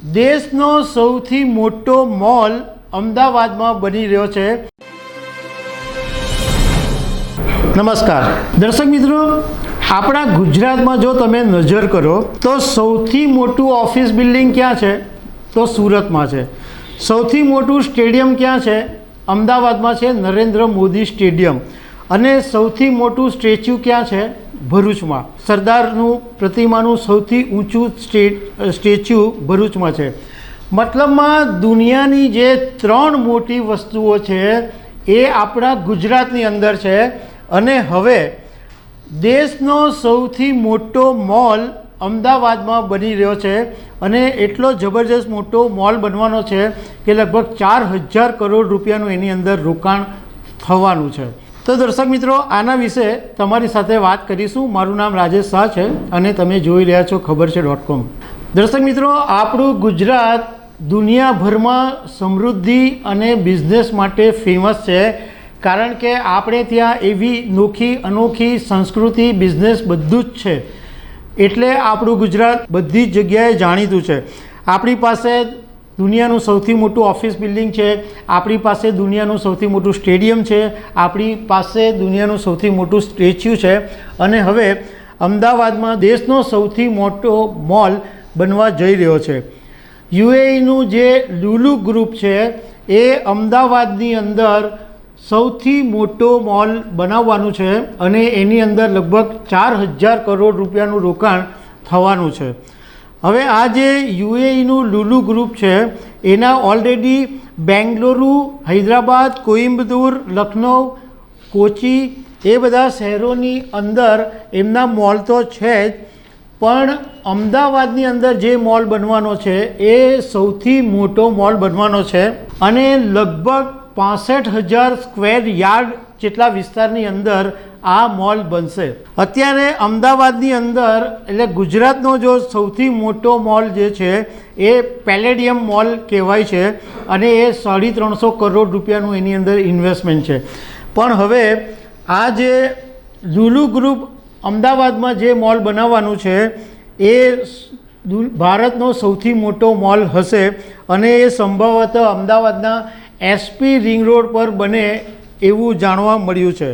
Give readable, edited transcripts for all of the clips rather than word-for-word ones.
દેશનો સૌથી મોટો મોલ અમદાવાદમાં બની રહ્યો છે। નમસ્કાર દર્શક મિત્રો, આપણા ગુજરાતમાં જો તમે નજર કરો તો સૌથી મોટું ઓફિસ બિલ્ડિંગ ક્યાં છે? તો સુરતમાં છે। સૌથી મોટું સ્ટેડિયમ ક્યાં છે? અમદાવાદમાં છે, નરેન્દ્ર મોદી સ્ટેડિયમ। અને સૌથી મોટું સ્ટેચ્યુ ક્યાં છે? ભરૂચમાં। સરદારનું પ્રતિમાનું સૌથી ઊંચું સ્ટેચ્યુ ભરૂચમાં છે। મતલબમાં દુનિયાની જે 3 મોટી વસ્તુઓ છે એ આપણા ગુજરાતની અંદર છે। અને હવે દેશનો સૌથી મોટો મોલ અમદાવાદમાં બની રહ્યો છે અને એટલો જબરજસ્ત મોટો મોલ બનવાનો છે કે લગભગ 4000 કરોડ રૂપિયાનું એની અંદર રોકાણ થવાનું છે। તો દર્શક મિત્રો, આના વિશે તમારી સાથે વાત કરીશું। મારું નામ રાજેશ શાહ છે અને તમે જોઈ રહ્યા છો ખબર છે.com। દર્શક મિત્રો, આપણું ગુજરાત દુનિયાભરમાં સમૃદ્ધિ અને બિઝનેસ માટે ફેમસ છે, કારણ કે આપણે ત્યાં એવી નોખી અનોખી સંસ્કૃતિ, બિઝનેસ બધું જ છે। એટલે આપણું ગુજરાત બધી જ જગ્યાએ જાણીતું છે। આપણી પાસે દુનિયાનું સૌથી મોટું ઓફિસ બિલ્ડિંગ છે, આપણી પાસે દુનિયાનું સૌથી મોટું સ્ટેડિયમ છે, આપણી પાસે દુનિયાનું સૌથી મોટું સ્ટેચ્યુ છે અને હવે અમદાવાદમાં દેશનો સૌથી મોટો મોલ બનવા જઈ રહ્યો છે। યુએઈનું જે લુલુ ગ્રુપ છે એ અમદાવાદની અંદર સૌથી મોટો મોલ બનાવવાનું છે અને એની અંદર લગભગ 4000 કરોડ રૂપિયાનું રોકાણ થવાનું છે। હવે આ જે યુએઈનું લુલુ ગ્રુપ છે એના ઓલરેડી બેંગલુરુ, હૈદરાબાદ, કોઈમ્બતુર, લખનઉ, કોચી એ બધા શહેરોની અંદર એમના મોલ તો છે જ, પણ અમદાવાદની અંદર જે મોલ બનવાનો છે એ સૌથી મોટો મોલ બનવાનો છે અને લગભગ 65000 સ્ક્વેર યાર્ડ જેટલા વિસ્તારની અંદર આ મોલ બનશે। અત્યારે અમદાવાદની અંદર એટલે ગુજરાતનો જો સૌથી મોટો મોલ જે છે એ પેલેડિયમ મોલ કહેવાય છે અને એ 350 કરોડ રૂપિયાનું એની અંદર ઇન્વેસ્ટમેન્ટ છે। પણ હવે આ જે લુલુ ગ્રુપ અમદાવાદમાં જે મોલ બનાવવાનું છે એ ભારતનો સૌથી મોટો મોલ હશે અને એ સંભવતઃ અમદાવાદના એસપી રિંગ રોડ પર બને એવું જાણવા મળ્યું છે।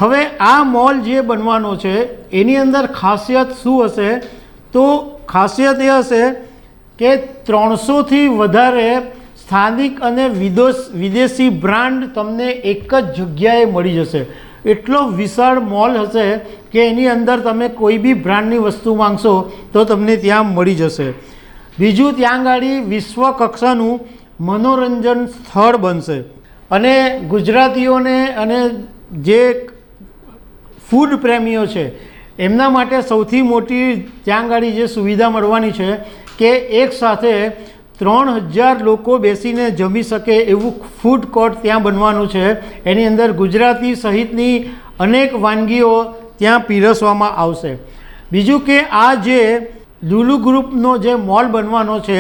હવે આ મોલ જે બનવાનો છે એની અંદર ખાસિયત શું હશે? તો ખાસિયત એ હશે કે 300થી વધારે સ્થાનિક અને વિદેશી બ્રાન્ડ તમને એક જ જગ્યાએ મળી જશે। એટલો વિશાળ મોલ હશે કે એની અંદર તમે કોઈ બી બ્રાન્ડની વસ્તુ માંગશો તો તમને ત્યાં મળી જશે। બીજું, ત્યાં આગળ વિશ્વ કક્ષાનું મનોરંજન સ્થળ બનશે અને ગુજરાતીઓને અને જે ફૂડ પ્રેમીઓ છે એમના માટે સૌથી મોટી ત્યાં આગળ જે સુવિધા મળવાની છે કે એક સાથે 3000 લોકો બેસીને જમી શકે એવું ફૂડ કોર્ટ ત્યાં બનવાનું છે। એની અંદર ગુજરાતી સહિતની અનેક વાનગીઓ ત્યાં પીરસવામાં આવશે। બીજું કે આ જે લુલુ ગ્રુપનો જે મોલ બનવાનો છે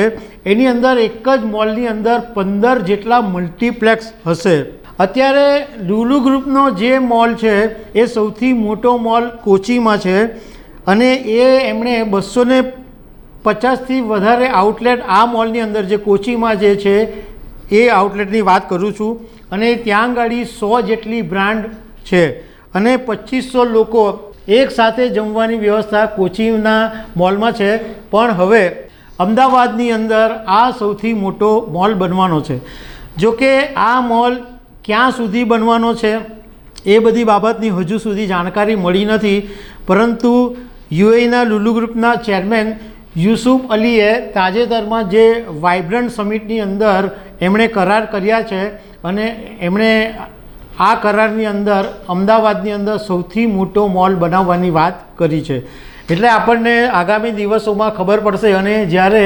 એની અંદર એક જ મોલની અંદર 15 જેટલા મલ્ટીપ્લેક્સ હશે। અત્યારે લુલુ ગ્રુપનો જે મોલ છે એ સૌથી મોટો મોલ કોચીમાં છે અને એમણે 250થી વધારે આઉટલેટ આ મોલની અંદર જે કોચીમાં જે છે એ આઉટલેટની વાત કરું છું અને ત્યાં આગળ 100 જેટલી બ્રાન્ડ છે અને 2500 લોકો એક સાથે જમવાની વ્યવસ્થા કોચીના મોલમાં છે। પણ હવે અમદાવાદની અંદર આ સૌથી મોટો મોલ બનવાનો છે। જો કે આ મોલ ક્યાં સુધી બનવાનો છે એ બધી બાબતની હજુ સુધી જાણકારી મળી નથી, પરંતુ યુએઈના લુલુ ગ્રુપના ચેરમેન યુસુફ અલીએ તાજેતરમાં જે વાઇબ્રન્ટ સમિટની અંદર એમણે કરાર કર્યા છે અને એમણે આ કરારની અંદર અમદાવાદની અંદર સૌથી મોટો મોલ બનાવવાની વાત કરી છે। એટલે આપણને આગામી દિવસોમાં ખબર પડશે અને જ્યારે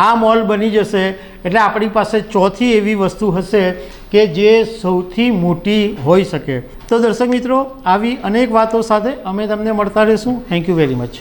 આ મોલ બની જશે એટલે આપણી પાસે ચોથી એવી વસ્તુ હશે કે જે સૌથી મોટી હોઈ શકે। તો દર્શક મિત્રો, આવી અનેક વાતો સાથે અમે તમને મળતા રહીશું। Thank you very much.